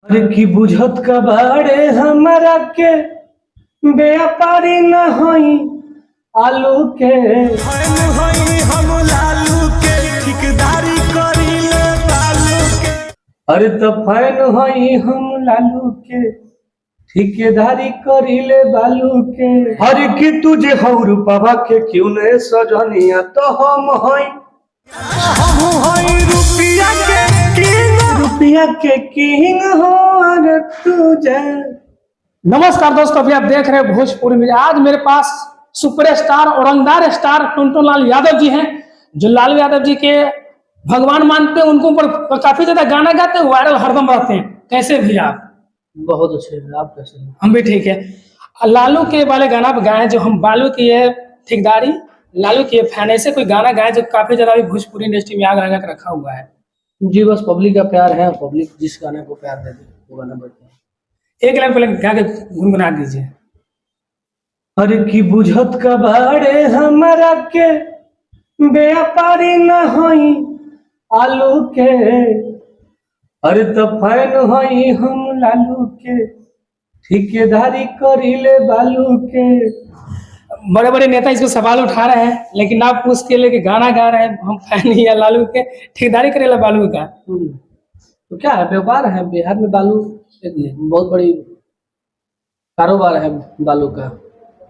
की बुझत का बाड़े हमारा के व्यापारी न होई आलू के हम लालू के ठिकदारी करीले बालू के। अरे तो फैन होई हम लालू के ठेकेदारी करीले बालू के। अरे कि तुझे हौ रूपवा के क्यों ने सजनिया तो हम होई रुपया के किंग। रुपया के किंग हो अरे तुझे। नमस्कार दोस्तों, अभी आप देख रहे हैं भोजपुरी में। आज मेरे पास सुपरस्टार और अंगार स्टार टुनटुन लाल यादव जी हैं, जो लालू यादव जी के भगवान मानते हैं। उनको ऊपर काफी ज्यादा गाना गाते हैं, वायरल हरदम रहते हैं। कैसे भी आप? बहुत अच्छे हैं, आप कैसे हैं? हम भी ठीक है। लालू के वाले गाना गाए जो हम बालू की है ठेकेदारी, लालू के फैन, ऐसे कोई गाना गाए जो काफी ज्यादा अभी भोजपुरी इंडस्ट्री में आग लगा के रखा हुआ है। जी बस पब्लिक का प्यार है, पब्लिक जिस गाने को प्यार देती है वो गाना बजता है। एक लाइन पहले गा के गुनगुना दीजिए। अरे की बुझत का बाड़े हमारा के व्यापारी न होई आलू के। अरे तो फैन होई हम लालू के ठेकेदारी करीले बालू के। बड़े बड़े नेता इसको सवाल उठा रहे हैं, लेकिन आप उसके लिए गाना गा रहे हैं हम फैन ही है लालू के, ठेकेदारी करेला बालू का। तो क्या है, व्यापार है बिहार में। बालू एक बहुत बड़ी कारोबार है बालू का,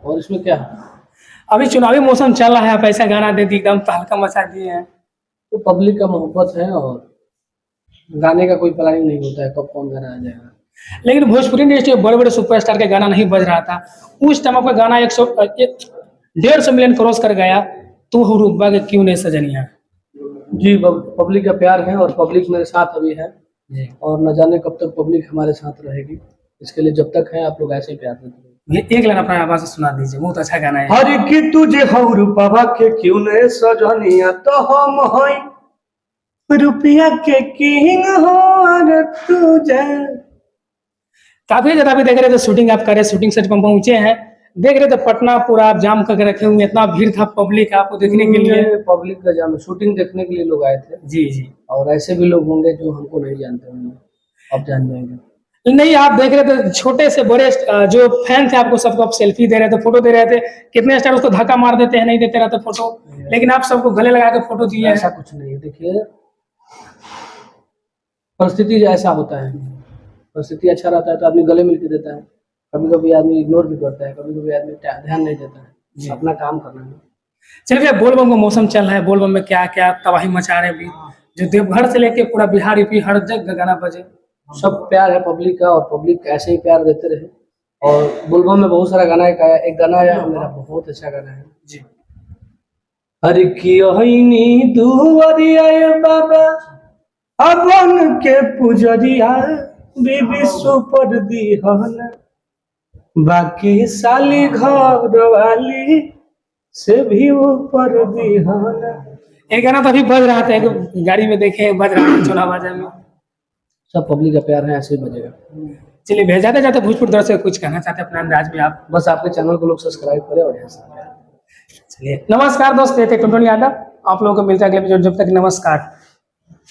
और इसमें क्या है। अभी चुनावी मौसम चल रहा है, आप ऐसा गाना दे दी एकदम तहलका मचा दिए हैं। तो पब्लिक का मोहब्बत है, और गाने का कोई प्लानिंग नहीं होता है कब कौन गाना आ जाएगा। लेकिन भोजपुरी इंडस्ट्री में बड़े बड़े सुपरस्टार का गाना नहीं बज रहा था। उस टाइम आपका गाना 150 मिलियन क्रॉस कर गया। तू हो रूपा के क्यों नहीं सजनिया। जी पब्लिक का प्यार है, और पब्लिक मेरे साथ अभी है, और न जाने कब तक पब्लिक हमारे साथ रहेगी। इसके लिए जब तक है आप लोग ऐसे ही प्यार देते रहिए। एक लाइन अपना आवाज से सुना दीजिए, बहुत अच्छा गाना है। हर की तुझे हौ रूपवा के क्यों ने सजनिया तो हम होई रुपया के किंग हो अरे तुझे। काफी ज्यादा अभी देख रहे थे शूटिंग आप कर रहे, शूटिंग सेट पर पहुंचे हैं। देख रहे थे पटना पूरा आप जाम करके रखे हुए, इतना भीड़ था पब्लिक आपको देखने के लिए। पब्लिक का जाम, शूटिंग देखने के लिए लोग आए थे। जी जी। और ऐसे भी लोग होंगे जो हमको नहीं जानते होंगे, अब जान जाएंगे। नहीं, आप देख रहे थे छोटे से बड़े जो फैन थे आपको सबको आप सेल्फी दे रहे थे, फोटो दे रहे थे। कितने स्टार उसको धक्का मार देते हैं, नहीं देते रहते फोटो, लेकिन आप सबको गले लगा के फोटो दिए। ऐसा कुछ नहीं है। देखिए परिस्थिति ऐसा होता है, परिस्थिति अच्छा रहता है तो आदमी गले मिल के देता है। कभी कभी आदमी इग्नोर भी करता है, कभी कभी आदमी ध्यान नहीं देता है अपना काम करने में। चलिए, बोलबम का मौसम चल रहा है, बोलबम में क्या क्या तबाही मचा रहे भी, जो देवघर से लेके पूरा बिहार यूपी हर जगह गाना बजे। सब प्यार है पब्लिक का, और पब्लिक ऐसे ही प्यार देते रहे। और बोलबम में बहुत सारा गाना है, एक गाना आया मेरा बहुत अच्छा गाना है जी। हर की ओहिनी दुवरिया बाबा अबन के पुजरिया बीबी सुपर दीहन बाकी साली घर वाली से भी ऊपर दीहन। एक गाना तो अभी बज रहा था, एक गाड़ी में देखे बज रहा था चोला बाजा में। सब पब्लिक का प्यार है, ऐसे ही बजेगा। चलिए, भेजाते जाते भोजपुर दर्शक कुछ कहना चाहते हैं अपने अंदाज में आप? बस आपके चैनल को लोग सब्सक्राइब करें और चलिए, नमस्कार दोस्त, ये थे टुनटुन यादव। आप लोगों को मिलता है अगले एपिसोड, जब तक नमस्कार।